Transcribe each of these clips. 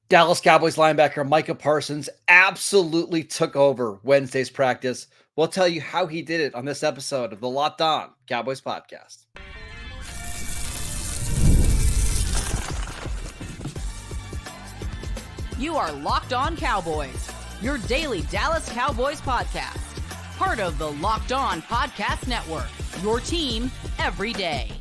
Dallas Cowboys linebacker Micah Parsons absolutely took over Wednesday's practice. We'll tell you how he did it on this episode of the Locked On Cowboys podcast. You are Locked On Cowboys, your daily Dallas Cowboys podcast. Part of the Locked On Podcast Network, your team every day.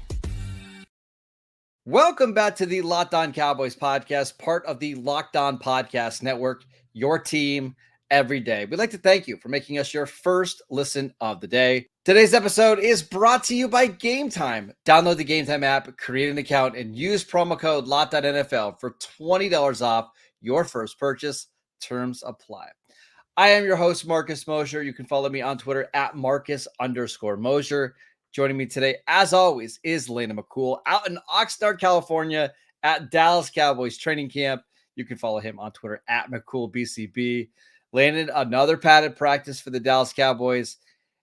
Welcome back to the Locked On Cowboys podcast, part of the Locked On Podcast Network, your team every day. We'd like to thank you for making us your first listen of the day. Today's episode is brought to you by Gametime. Download the Gametime app, create an account, and use promo code LOCKEDONNFL for $20 off your first purchase. Terms apply. I am your host, Marcus Mosher. You can follow me on Twitter at Marcus_Mosher. Joining me today, as always, is Landon McCool out in Oxnard, California at Dallas Cowboys training camp. You can follow him on Twitter at McCoolBCB. Landon, another padded practice for the Dallas Cowboys.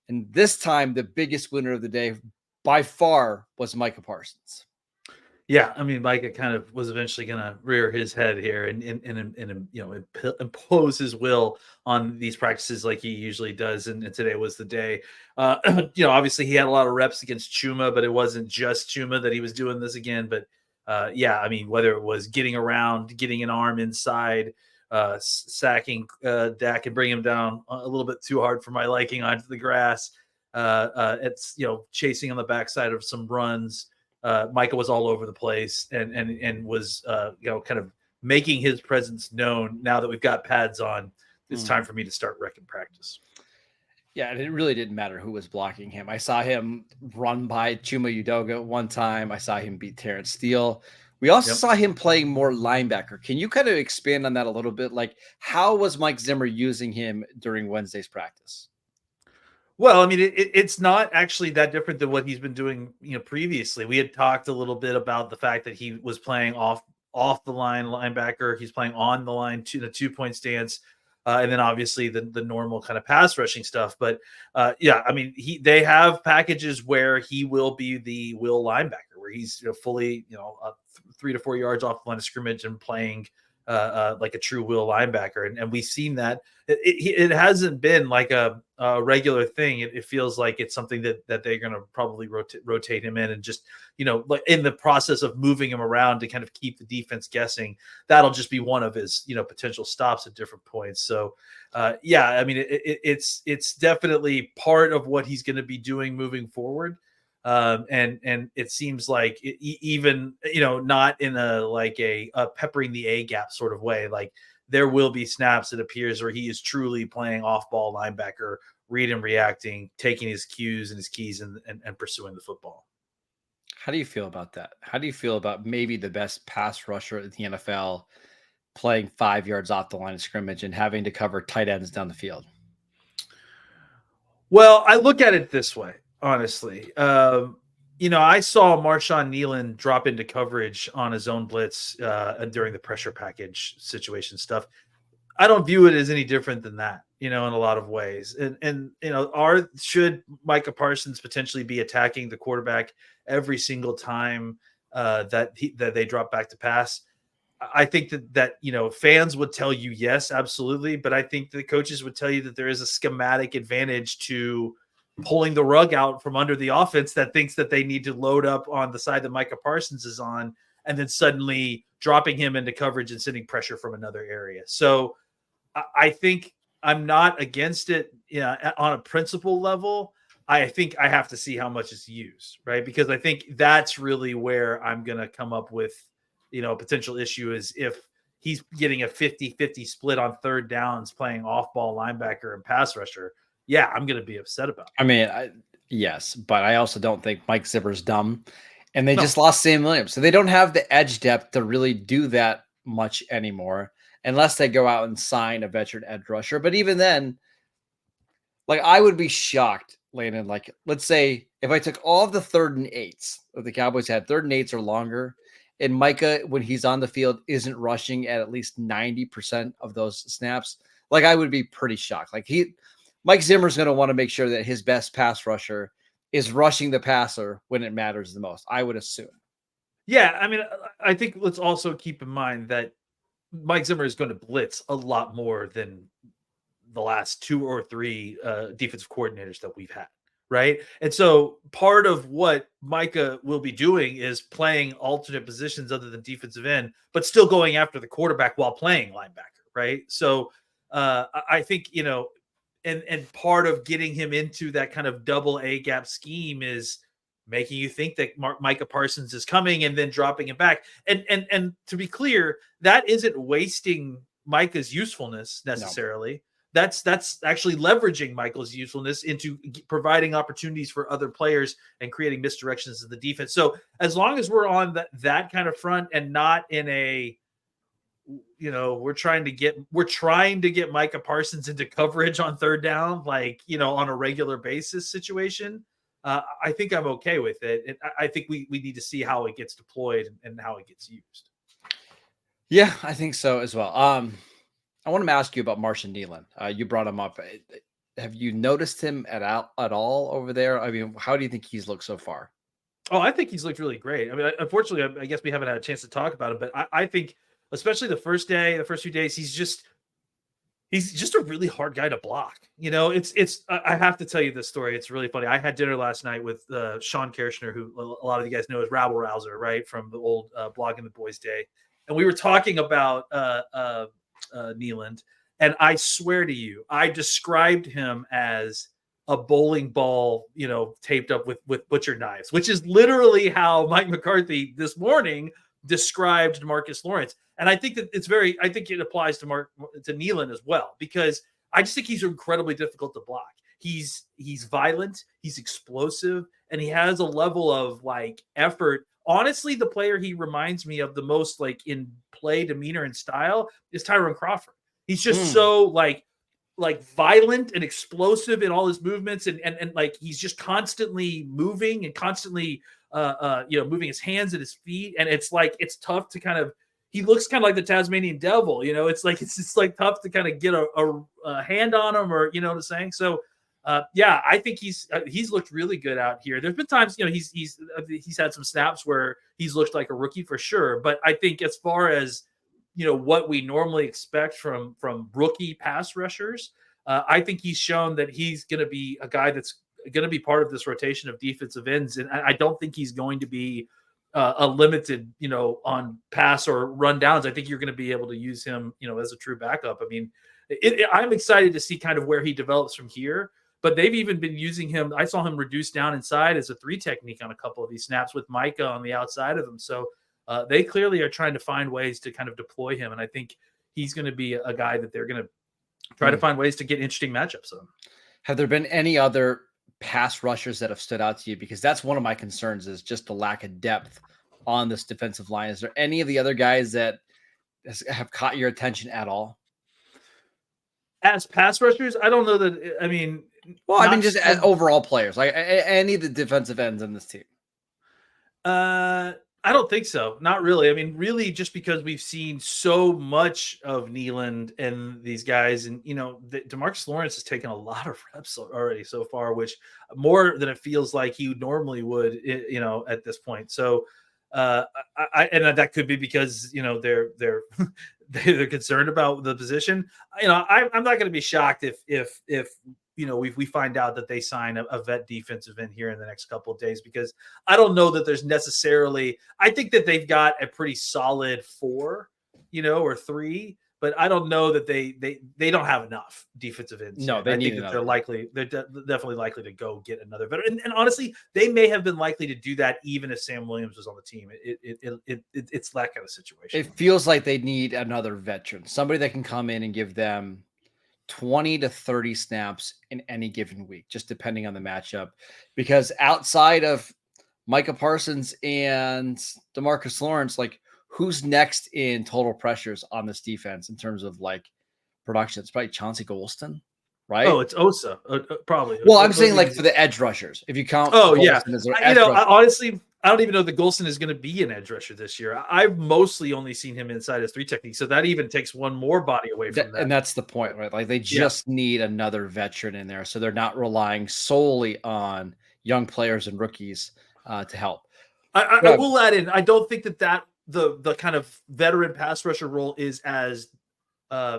And this time, the biggest winner of the day by far was Micah Parsons. Yeah, I mean, Micah kind of was eventually going to rear his head here and impose his will on these practices like he usually does. And today was the day. Obviously he had a lot of reps against Chuma, but it wasn't just Chuma that he was doing this again. But I mean, whether it was getting around, getting an arm inside, sacking Dak and bringing him down a little bit too hard for my liking onto the grass. It's chasing on the backside of some runs. Micah was all over the place and was kind of making his presence known. Now that we've got pads on, it's time for me to start wrecking practice. Yeah, and it really didn't matter who was blocking him. I saw him run by Chuma Udoga one time. I saw him beat Terrence Steele. We also saw him playing more linebacker. Can you kind of expand on that a little bit? Like, how was Mike Zimmer using him during Wednesday's practice? Well, I mean, it's not actually that different than what he's been doing, previously. We had talked a little bit about the fact that he was playing off the line linebacker. He's playing on the line to the 2-point stance. And then obviously the normal kind of pass rushing stuff. But I mean, they have packages where he will be the will linebacker, where he's fully, 3 to 4 yards off the line of scrimmage and playing like a true will linebacker. And we've seen that it hasn't been like a regular thing. It feels like it's something that they're going to probably rotate him in and just, like in the process of moving him around to kind of keep the defense guessing. That'll just be one of his, potential stops at different points. So I mean, it's definitely part of what he's going to be doing moving forward. And it seems like even, not in a peppering the A gap sort of way, like there will be snaps, it appears, where he is truly playing off ball linebacker, read and reacting, taking his cues and his keys and pursuing the football. How do you feel about that? How do you feel about maybe the best pass rusher in the NFL playing 5 yards off the line of scrimmage and having to cover tight ends down the field? Well, I look at it this way. Honestly, I saw Marshawn Nealon drop into coverage on his own blitz during the pressure package situation stuff. I don't view it as any different than that, in a lot of ways. And should Micah Parsons potentially be attacking the quarterback every single time that they drop back to pass? I think that fans would tell you yes, absolutely. But I think the coaches would tell you that there is a schematic advantage to pulling the rug out from under the offense that thinks that they need to load up on the side that Micah Parsons is on, and then suddenly dropping him into coverage and sending pressure from another area. So I think I'm not against it on a principle level. I think I have to see how much is used, right? Because I think that's really where I'm going to come up with, a potential issue is if he's getting a 50-50 split on third downs playing off-ball linebacker and pass rusher. Yeah, I'm going to be upset about it. I mean, yes, but I also don't think Mike Zimmer's dumb. And they just lost Sam Williams. So they don't have the edge depth to really do that much anymore unless they go out and sign a veteran edge rusher. But even then, like, I would be shocked, Landon. Like, let's say if I took all of the 3rd and 8s that the Cowboys had, 3rd and 8s or longer, and Micah, when he's on the field, isn't rushing at least 90% of those snaps, like, I would be pretty shocked. Like, Mike Zimmer's going to want to make sure that his best pass rusher is rushing the passer when it matters the most, I would assume. Yeah, I mean, I think let's also keep in mind that Mike Zimmer is going to blitz a lot more than the last 2 or 3 defensive coordinators that we've had. Right. And so part of what Micah will be doing is playing alternate positions other than defensive end, but still going after the quarterback while playing linebacker. Right. So I think, and part of getting him into that kind of double A gap scheme is making you think that Micah Parsons is coming and then dropping it back. And to be clear, that isn't wasting Micah's usefulness necessarily. No. That's actually leveraging Michael's usefulness into providing opportunities for other players and creating misdirections in the defense. So as long as we're on that kind of front and not in a, we're trying to get Micah Parsons into coverage on third down, on a regular basis situation, I think I'm okay with it. And I think we need to see how it gets deployed and how it gets used. Yeah, I think so as well. I want to ask you about Marshawn Kneeland. You brought him up. Have you noticed him at all over there? I mean, how do you think he's looked so far? Oh, I think he's looked really great. I mean, unfortunately, I guess we haven't had a chance to talk about him, but I think especially the first few days, he's just a really hard guy to block. I have to tell you this story. It's really funny. I had dinner last night with Sean Kershner, who a lot of you guys know as Rabble Rouser, right? From the old Blogging the Boys day. And we were talking about Kneeland, and I swear to you, I described him as a bowling ball, taped up with butcher knives, which is literally how Mike McCarthy this morning described DeMarcus Lawrence. And I think that I think it applies to Kneeland as well, because I just think he's incredibly difficult to block. He's violent, he's explosive, and he has a level of effort. Honestly, the player he reminds me of the most, in play, demeanor, and style, is Tyrone Crawford. He's just so violent and explosive in all his movements, and he's just constantly moving and constantly moving his hands and his feet, and it's tough to kind of. He looks kind of like the Tasmanian devil, it's just tough to kind of get a hand on him, or what I'm saying. So. I think he's looked really good out here. There's been times, he's had some snaps where he's looked like a rookie for sure. But I think as far as, what we normally expect from rookie pass rushers, I think he's shown that he's going to be a guy that's going to be part of this rotation of defensive ends. And I don't think he's going to be a limited, on pass or run downs. I think you're going to be able to use him, as a true backup. I mean, I'm excited to see kind of where he develops from here. But they've even been using him. I saw him reduce down inside as a 3 technique on a couple of these snaps with Micah on the outside of him. So they clearly are trying to find ways to kind of deploy him. And I think he's going to be a guy that they're going to try to find ways to get interesting matchups on. Have there been any other pass rushers that have stood out to you? Because that's one of my concerns, is just the lack of depth on this defensive line. Is there any of the other guys that have caught your attention at all? As pass rushers, I don't know that. I mean, just as overall players, any of the defensive ends in this team. I don't think so. Not really. I mean, really, just because we've seen so much of Kneeland and these guys, and DeMarcus Lawrence has taken a lot of reps already so far, which more than it feels like he normally would, at this point. So, and that could be because they're they're concerned about the position. I'm not going to be shocked if we find out that they sign a vet defensive end here in the next couple of days, because I don't know that there's necessarily. I think that they've got a pretty solid 4, or 3, but I don't know that they don't have enough defensive ends. No, they need. They're definitely likely to go get another veteran. And honestly, they may have been likely to do that even if Sam Williams was on the team. It's that kind of situation. It feels like they need another veteran, somebody that can come in and give them 20 to 30 snaps in any given week, just depending on the matchup. Because outside of Micah Parsons and DeMarcus Lawrence, who's next in total pressures on this defense in terms of production? It's probably Chauncey Golston, right? Oh, it's Osa, probably. Well, I'm saying for the edge rushers, if you count. Oh, Golston, yeah. Honestly, I don't even know that Golston is going to be an edge rusher this year. I've mostly only seen him inside as 3 technique, so that even takes one more body away from that. And that's the point, right? They just need another veteran in there, so they're not relying solely on young players and rookies to help. I will add in, I don't think that the kind of veteran pass rusher role is as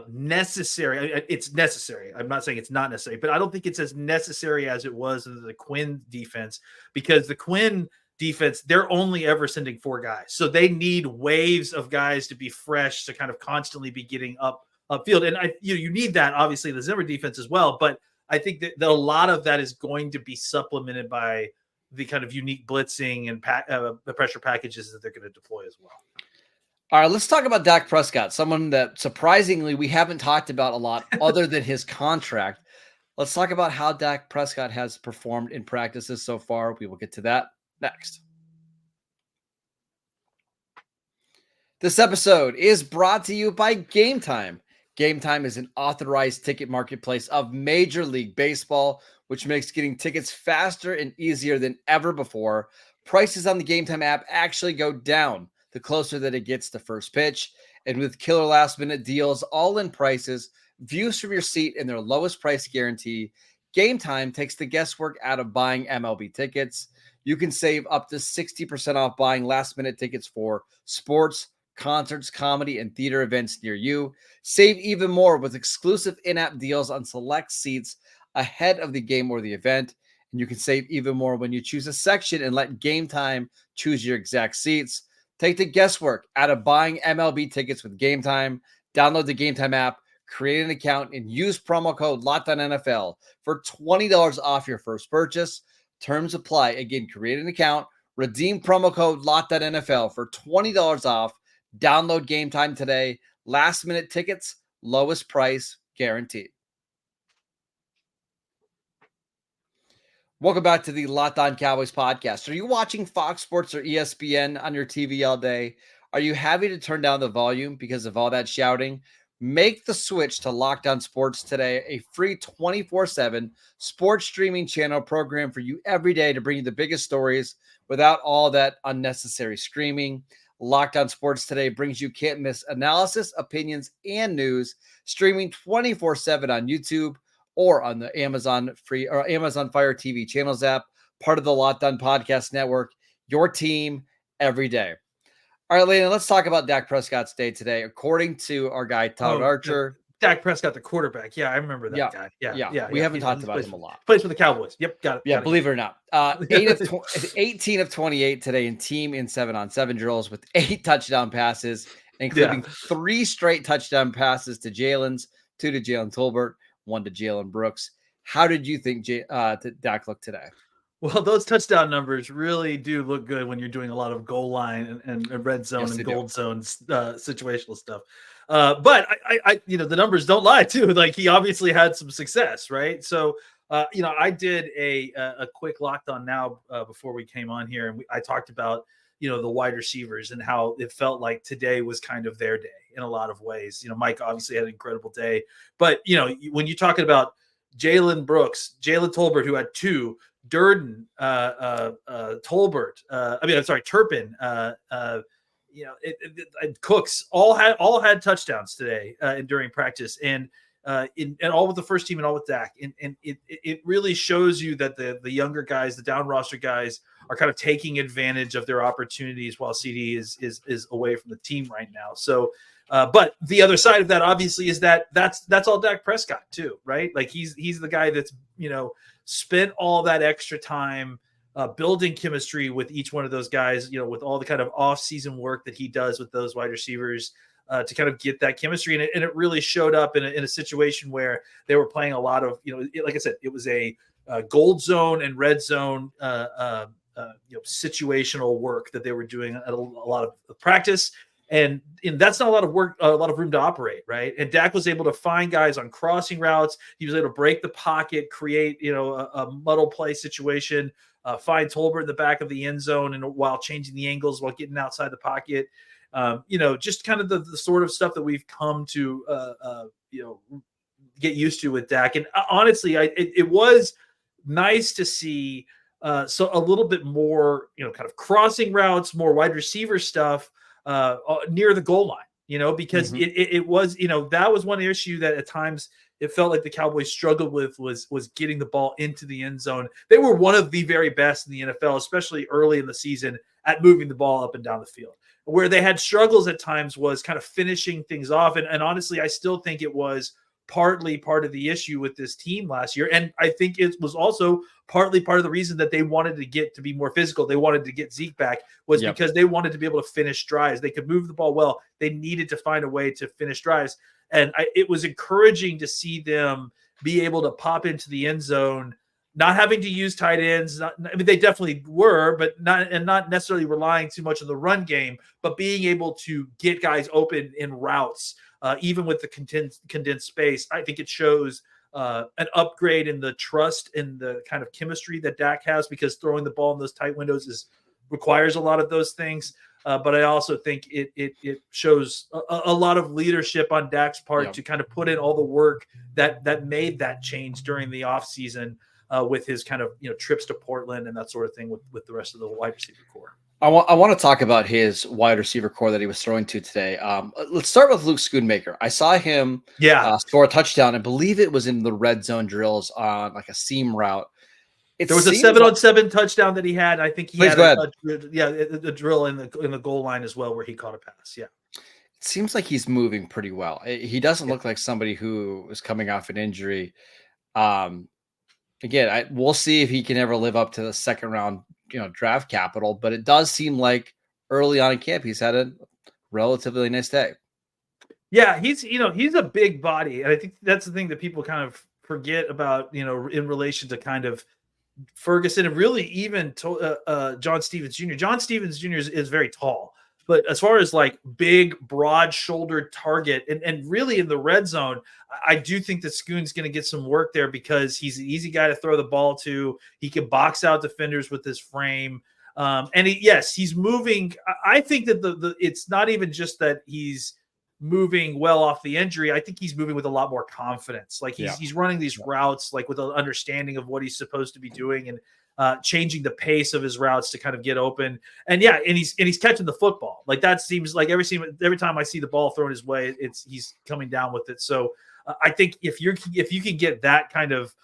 necessary. It's necessary. I'm not saying it's not necessary, but I don't think it's as necessary as it was in the Quinn defense, because the Quinn defense, they're only ever sending 4 guys. So they need waves of guys to be fresh, to kind of constantly be getting upfield. And you need that, obviously, the Zimmer defense as well. But I think that a lot of that is going to be supplemented by the kind of unique blitzing and the pressure packages that they're going to deploy as well. All right, let's talk about Dak Prescott, someone that surprisingly we haven't talked about a lot other than his contract. Let's talk about how Dak Prescott has performed in practices so far. We will get to that next. This episode is brought to you by Gametime. Gametime is an authorized ticket marketplace of Major League Baseball, which makes getting tickets faster and easier than ever before. Prices on the Gametime app actually go down the closer that it gets to first pitch. And with killer last-minute deals, all-in prices, views from your seat, and their lowest price guarantee, Gametime takes the guesswork out of buying MLB tickets. You can save up to 60% off buying last-minute tickets for sports, concerts, comedy, and theater events near you. Save even more with exclusive in-app deals on select seats ahead of the game or the event. And you can save even more when you choose a section and let Gametime choose your exact seats. Take the guesswork out of buying MLB tickets with Gametime. Download the Gametime app, create an account, and use promo code LOCKEDONNFL for $20 off your first purchase. Terms apply. Again, create an account, redeem promo code LOCKEDONNFL for $20 off. Download Gametime today. Last minute tickets, lowest price guaranteed. Welcome back to the Locked On Cowboys podcast. Are you watching Fox Sports or ESPN on your TV all day? Are you having to turn down the volume because of all that shouting? Make the switch to Locked On Sports today, a free 24/7 sports streaming channel program for you every day to bring you the biggest stories without all that unnecessary screaming. Locked On Sports today brings you can't miss analysis, opinions, and news, streaming 24/7 on YouTube or on the Amazon Fire TV channels app, part of the Locked On Podcast Network, your team every day. All right, Landon, let's talk about Dak Prescott's day today. According to our guy, Todd Archer. Dak Prescott, the quarterback. Yeah, I remember that guy. Yeah. We haven't talked about him a lot. Plays for the Cowboys. Yep, got it. Yeah, believe it or not. 18 of 28 today in team in 7-on-7 drills with 8 touchdown passes, including 3 straight touchdown passes to Jalen's, 2 to Jalen Tolbert, 1 to Jalen Brooks. How did you think Dak looked today? Well, those touchdown numbers really do look good when you're doing a lot of goal line and red zone and gold zone situational stuff. But I the numbers don't lie too. Like, he obviously had some success, right? So, I did a quick Locked On Now before we came on here, and I talked about the wide receivers and how it felt like today was kind of their day in a lot of ways. Mike obviously had an incredible day, but when you're talking about Jalen Brooks, Jalen Tolbert, who had 2, Durden, Tolbert, Turpin, Cooks all had touchdowns today during practice, and all with the first team and all with Dak, and it really shows you that the younger guys, the down roster guys, are kind of taking advantage of their opportunities while CD is away from the team right now. So, but the other side of that obviously is that's all Dak Prescott too, right? Like, he's the guy that's spent all that extra time building chemistry with each one of those guys, with all the kind of off-season work that he does with those wide receivers to kind of get that chemistry. And it really showed up in a situation where they were playing a lot of, like I said, it was a gold zone and red zone, situational work that they were doing at a lot of practice. And that's not a lot of work, a lot of room to operate, right? And Dak was able to find guys on crossing routes. He was able to break the pocket, create, a muddle play situation, find Tolbert in the back of the end zone, and while changing the angles, while getting outside the pocket, just kind of the sort of stuff that we've come to, get used to with Dak. And honestly, it was nice to see so a little bit more, kind of crossing routes, more wide receiver stuff near the goal line, because it was, that was one issue that at times it felt like the Cowboys struggled with was getting the ball into the end zone. They were one of the very best in the NFL, especially early in the season, at moving the ball up and down the field. Where they had struggles at times was kind of finishing things off. And honestly, I still think it was partly part of the issue with this team last year. And I think it was also partly part of the reason that they wanted to get to be more physical. They wanted to get Zeke back was because they wanted to be able to finish drives. They could move the ball well. They needed to find a way to finish drives. And it was encouraging to see them be able to pop into the end zone, not having to use tight ends. They definitely were, but not necessarily relying too much on the run game, but being able to get guys open in routes, even with the condensed space. I think it shows an upgrade in the trust and the kind of chemistry that Dak has, because throwing the ball in those tight windows requires a lot of those things. But I also think it shows a lot of leadership on Dak's part to kind of put in all the work that made that change during the offseason with his kind of trips to Portland and that sort of thing with the rest of the wide receiver core. I want to talk about his wide receiver core that he was throwing to today. Let's start with Luke Schoonmaker. I saw him score a touchdown. I believe it was in the red zone drills on like a seam route. There was a 7-on-7 touchdown that he had. I think he had a drill in the goal line as well where he caught a pass. Yeah. It seems like he's moving pretty well. He doesn't look like somebody who is coming off an injury. Again, we'll see if he can ever live up to the second round, draft capital, but it does seem like early on in camp, he's had a relatively nice day. Yeah. He's a big body. And I think that's the thing that people kind of forget about, in relation to kind of Ferguson and really even John Stevens Jr. John Stevens Jr. is very tall, but as far as like big, broad-shouldered target and really in the red zone, I do think that Schoon's going to get some work there because he's an easy guy to throw the ball to. He can box out defenders with his frame. And he's moving. I think that it's not even just that he's moving well off the injury. I think he's moving with a lot more confidence. Like he's running these routes like with an understanding of what he's supposed to be doing and changing the pace of his routes to kind of get open. And he's catching the football. Like that seems like every time I see the ball thrown his way, he's coming down with it. So I think if you can get that kind of,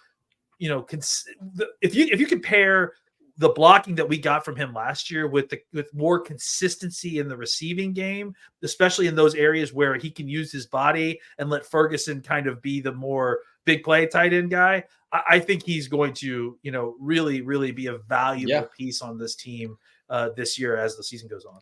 if you compare the blocking that we got from him last year with more consistency in the receiving game, especially in those areas where he can use his body and let Ferguson kind of be the more big play tight end guy, I think he's going to, really, really be a valuable piece on this team this year as the season goes on.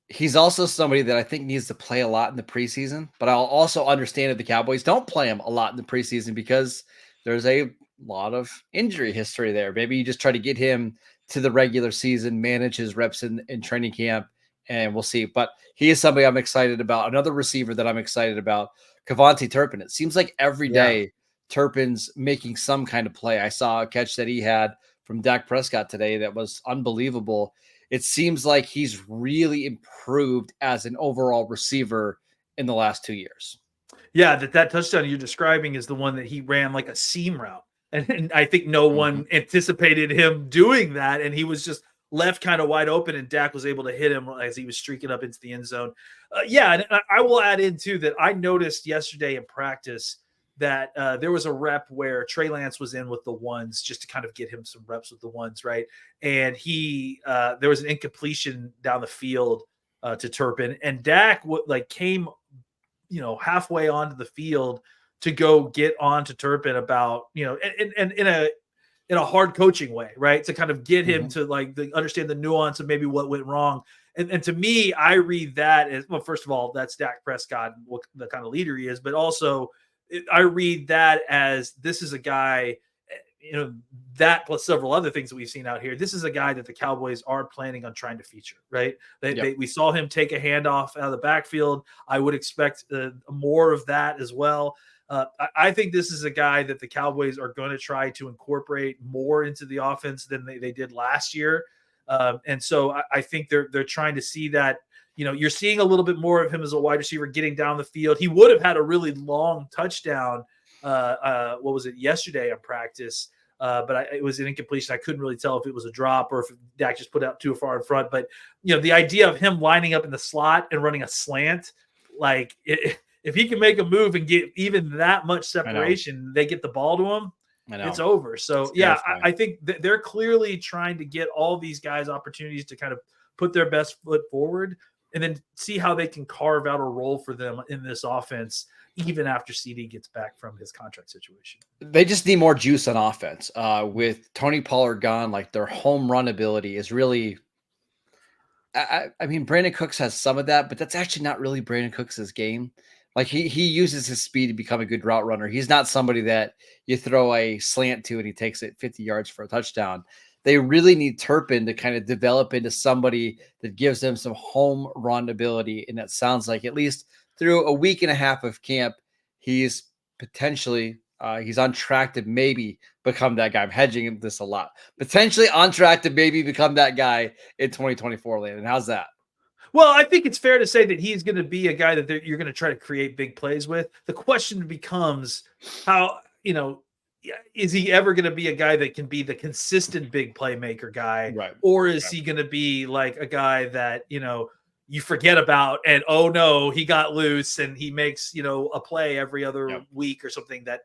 He's also somebody that I think needs to play a lot in the preseason, but I'll also understand if the Cowboys don't play him a lot in the preseason because there's a lot of injury history there. Maybe you just try to get him to the regular season, manage his reps in training camp, and we'll see. But he is somebody I'm excited about. Another receiver that I'm excited about, Kevontae Turpin. It seems like every day Turpin's making some kind of play. I saw a catch that he had from Dak Prescott today that was unbelievable. It seems like he's really improved as an overall receiver in the last 2 years. Yeah, that touchdown you're describing is the one that he ran like a seam route. And I think no one anticipated him doing that. And he was just left kind of wide open, and Dak was able to hit him as he was streaking up into the end zone. And I will add in, too, that I noticed yesterday in practice that there was a rep where Trey Lance was in with the ones just to kind of get him some reps with the ones, right? And there was an incompletion down the field to Turpin, and Dak came, halfway onto the field to go get on to Turpin about, and in a hard coaching way, right? To kind of get him to understand the nuance of maybe what went wrong. And to me, I read that as, well, first of all, that's Dak Prescott, what the kind of leader he is, but also I read that as this is a guy, that plus several other things that we've seen out here. This is a guy that the Cowboys are planning on trying to feature, right? We saw him take a handoff out of the backfield. I would expect more of that as well. I think this is a guy that the Cowboys are going to try to incorporate more into the offense than they did last year. And so I think they're trying to see that, you're seeing a little bit more of him as a wide receiver getting down the field. He would have had a really long touchdown. What was it, yesterday in practice? But it was an incompletion. I couldn't really tell if it was a drop or if Dak just put out too far in front. But, the idea of him lining up in the slot and running a slant, if he can make a move and get even that much separation, they get the ball to him, it's over. So, I think they're clearly trying to get all these guys opportunities to kind of put their best foot forward, and then see how they can carve out a role for them in this offense, even after CD gets back from his contract situation. They just need more juice on offense. With Tony Pollard gone, like their home run ability is really. I mean, Brandon Cooks has some of that, but that's actually not really Brandon Cooks' game. Like he uses his speed to become a good route runner. He's not somebody that you throw a slant to and he takes it 50 yards for a touchdown. They really need Turpin to kind of develop into somebody that gives them some home run ability. And that sounds like at least through a week and a half of camp, he's potentially he's on track to maybe become that guy. I'm hedging this a lot. Potentially on track to maybe become that guy in 2024, Landon. How's that? Well, I think it's fair to say that he's going to be a guy that you're going to try to create big plays with. The question becomes how, is he ever going to be a guy that can be the consistent big playmaker guy? Right. Or is he going to be like a guy that, you forget about and, oh no, he got loose and he makes, a play every other week or something that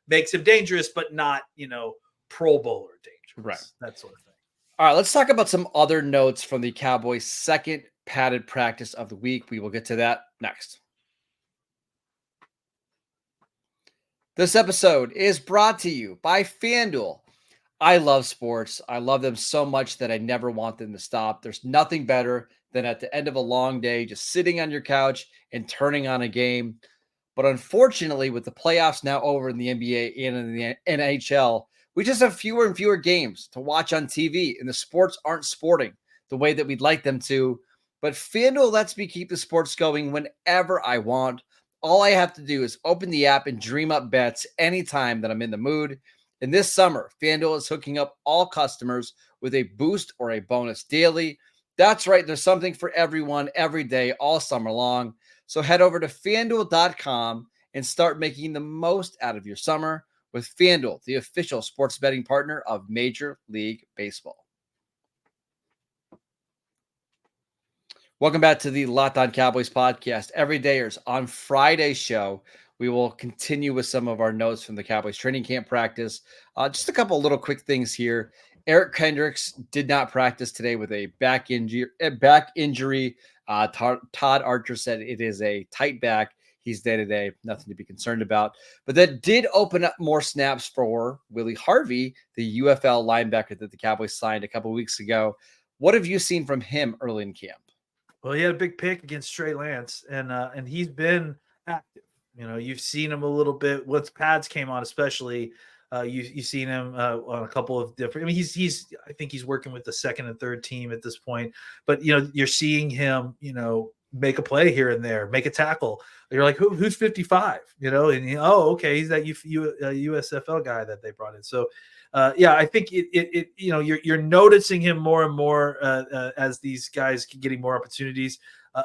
makes him dangerous, but not, Pro Bowler dangerous. Right. That sort of thing. All right, let's talk about some other notes from the Cowboys' second padded practice of the week. We will get to that next. This episode is brought to you by FanDuel. I love sports. I love them so much that I never want them to stop. There's nothing better than at the end of a long day, just sitting on your couch and turning on a game. But unfortunately, with the playoffs now over in the NBA and in the NHL, we just have fewer and fewer games to watch on TV, and the sports aren't sporting the way that we'd like them to. But FanDuel lets me keep the sports going whenever I want. All I have to do is open the app and dream up bets anytime that I'm in the mood. And this summer, FanDuel is hooking up all customers with a boost or a bonus daily. That's right. There's something for everyone every day, all summer long. So head over to FanDuel.com and start making the most out of your summer with FanDuel, the official sports betting partner of Major League Baseball. Welcome back to the Locked On Cowboys podcast. Everydayers, on Friday's show, we will continue with some of our notes from the Cowboys training camp practice. Just a couple of little quick things here. Eric Kendricks did not practice today with a back injury. Todd Archer said it is a tight back. He's day-to-day, nothing to be concerned about. But that did open up more snaps for Willie Harvey, the UFL linebacker that the Cowboys signed a couple of weeks ago. What have you seen from him early in camp? Well, he had a big pick against Trey Lance, and he's been active. You've seen him a little bit. Once pads came on, especially, you've seen him on a couple of different. I mean, I think he's working with the second and third team at this point. But you're seeing him, make a play here and there, make a tackle. You're like, who's 55? Okay, he's that USFL guy that they brought in. So, I think you're noticing him more and more as these guys keep getting more opportunities.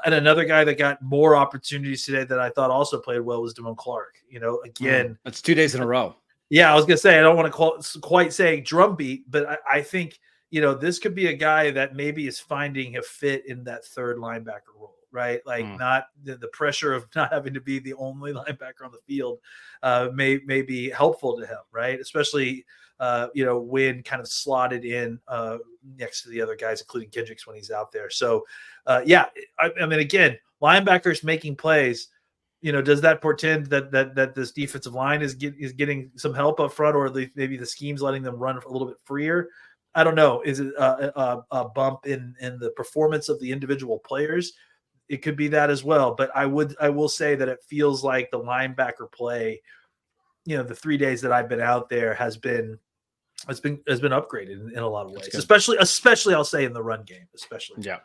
And another guy that got more opportunities today that I thought also played well was Damone Clark. Again, that's 2 days in a row. Yeah, I was gonna say I don't want to quite say drumbeat, but I think this could be a guy that maybe is finding a fit in that third linebacker role. Right, like not the pressure of not having to be the only linebacker on the field may be helpful to him, right? Especially when kind of slotted in next to the other guys, including Kendricks when he's out there. So I mean, again, linebackers making plays. Does that portend that this defensive line is getting some help up front, or maybe the scheme's letting them run a little bit freer? I don't know. Is it a bump in the performance of the individual players? It could be that as well, but I will say that it feels like the linebacker play, the 3 days that I've been out there has been upgraded in a lot of ways, especially I'll say in the run game, especially. Yeah.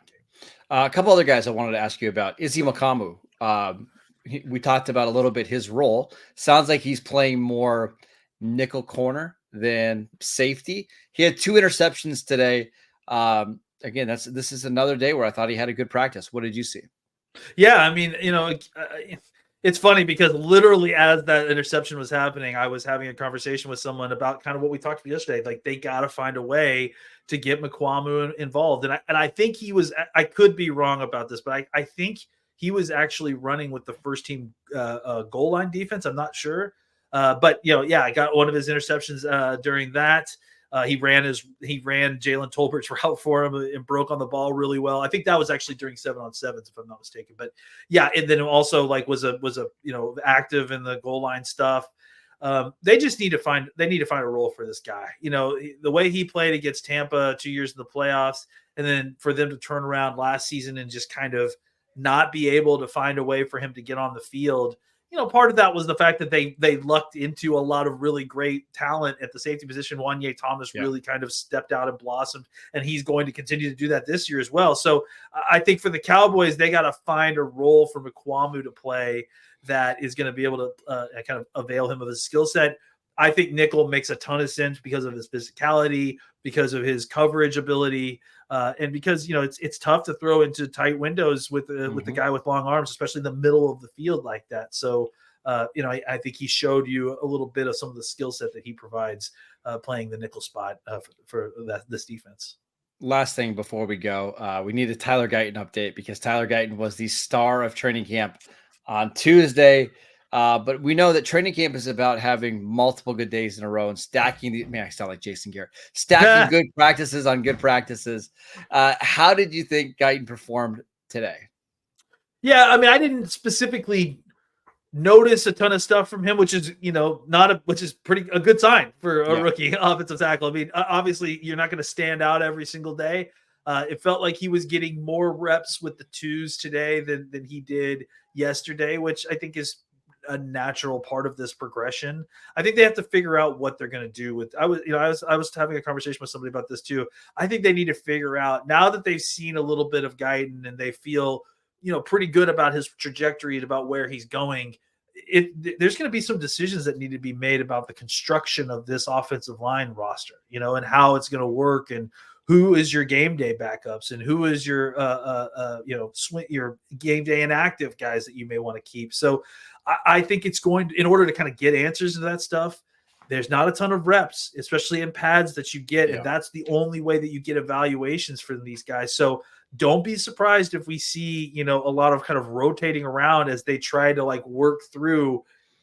A couple other guys I wanted to ask you about. Izzy Makamu. We talked about a little bit his role. Sounds like he's playing more nickel corner than safety. He had 2 interceptions today. Again, this is another day where I thought he had a good practice. What did you see? Yeah, I mean, it's funny because literally as that interception was happening, I was having a conversation with someone about kind of what we talked about yesterday. Like they got to find a way to get Mukwamu involved, and I think he was. I could be wrong about this, but I think he was actually running with the first team goal line defense. I'm not sure, but I got one of his interceptions during that. He ran Jalen Tolbert's route for him and broke on the ball really well. I think that was actually during 7-on-7s, if I'm not mistaken. But yeah, and then also like was a active in the goal line stuff. They just need to find a role for this guy. The way he played against Tampa 2 years in the playoffs, and then for them to turn around last season and just kind of not be able to find a way for him to get on the field. Part of that was the fact that they lucked into a lot of really great talent at the safety position. Wanye Thomas really kind of stepped out and blossomed, and he's going to continue to do that this year as well. So I think for the Cowboys, they got to find a role for McQuamu to play that is going to be able to kind of avail him of his skill set. I think nickel makes a ton of sense because of his physicality, because of his coverage ability, and because it's tough to throw into tight windows with the guy with long arms, especially in the middle of the field like that. So I think he showed you a little bit of some of the skill set that he provides playing the nickel spot for this defense. Last thing before we go, we need a Tyler Guyton update because Tyler Guyton was the star of training camp on Tuesday. But we know that training camp is about having multiple good days in a row and stacking I sound like Jason Garrett, stacking good practices on good practices. How did you think Guyton performed today? Yeah, I mean, I didn't specifically notice a ton of stuff from him, which is, which is a good sign for a rookie offensive tackle. I mean, obviously you're not going to stand out every single day. It felt like he was getting more reps with the twos today than he did yesterday, which I think is a natural part of this progression. I think they have to figure out what they're going to do with. I was having a conversation with somebody about this too. I think they need to figure out, now that they've seen a little bit of Guyton and they feel pretty good about his trajectory and about where he's going. There's going to be some decisions that need to be made about the construction of this offensive line roster, and how it's going to work, and who is your game day backups, and who is your your game day inactive guys that you may want to keep. So I think it's going to, in order to kind of get answers to that stuff, there's not a ton of reps, especially in pads that you get. And that's the only way that you get evaluations for these guys. So don't be surprised if we see, a lot of kind of rotating around as they try to like work through.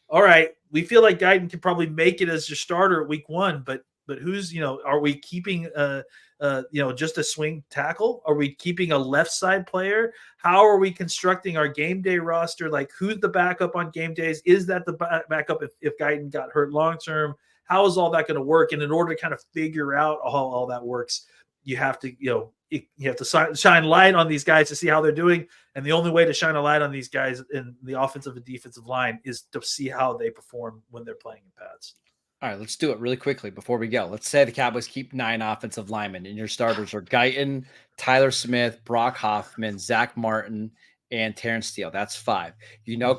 All right, we feel like Guyton can probably make it as your starter at week 1, but who's, are we keeping just a swing tackle? Are we keeping a left side player? How are we constructing our game day roster? Like, who's the backup on game days? Is that the backup if Guyton got hurt long term? How is all that going to work? And in order to kind of figure out how all that works, you have to, you have to shine light on these guys to see how they're doing. And the only way to shine a light on these guys in the offensive and defensive line is to see how they perform when they're playing in pads. All right, let's do it really quickly before we go. Let's say the Cowboys keep 9 offensive linemen, and your starters are Guyton, Tyler Smith, Brock Hoffman, Zach Martin, and Terrence Steele. That's 5.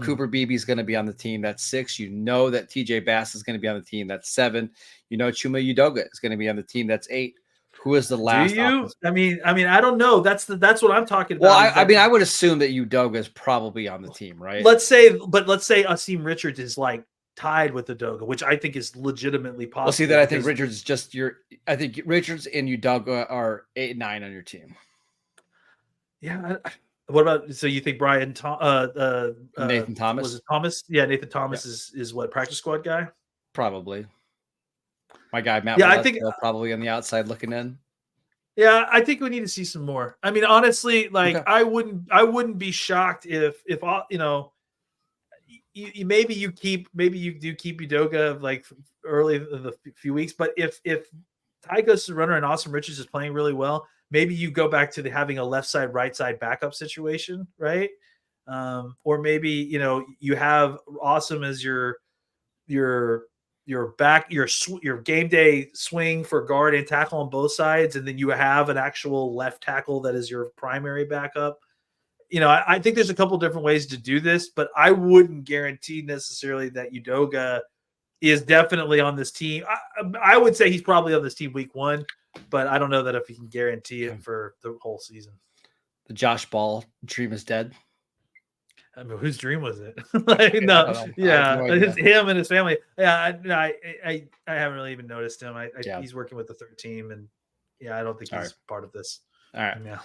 Cooper Beebe is going to be on the team. That's 6. That TJ Bass is going to be on the team. That's 7. Chuma Udoga is going to be on the team. That's 8. Who is the last? Do you? I mean, I don't know. That's what I'm talking about. Well, I would assume that Udoga is probably on the team, right? Let's say Asim Richards is like tied with Udoga, which I think is legitimately possible. Well, see that I think Richards is just I think Richards and Udoga are 8 and 9 on your team. Yeah. What about, so you think Nathan Thomas? Was it Thomas? Yeah, Nathan Thomas is what, practice squad guy? Probably. My guy Matt. Yeah, I think probably on the outside looking in. Yeah, I think we need to see some more. I mean, honestly, like I wouldn't be shocked if maybe you do keep Udoga like early in the few weeks, but if Ty goes to runner and Awesome Richards is playing really well, maybe you go back to having a left side, right side backup situation, right? Or maybe you have Awesome as your game day swing for guard and tackle on both sides, and then you have an actual left tackle that is your primary backup. I think there's a couple different ways to do this, but I wouldn't guarantee necessarily that Udoga is definitely on this team. I would say he's probably on this team week 1, but I don't know that if he can guarantee it for the whole season. The Josh Ball dream is dead. I mean, whose dream was it? It's him and his family. Yeah, I haven't really even noticed him. He's working with the 3rd team, and I don't think he's part of this. All right. Yeah.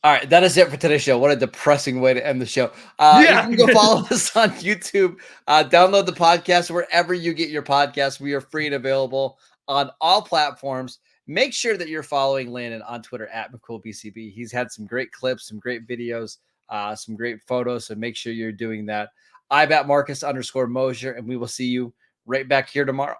All right, that is it for today's show. What a depressing way to end the show. You can go follow us on YouTube. Download the podcast wherever you get your podcasts. We are free and available on all platforms. Make sure that you're following Landon on Twitter at McCoolBCB. He's had some great clips, some great videos, some great photos. So make sure you're doing that. I'm at Marcus_Mosier, and we will see you right back here tomorrow.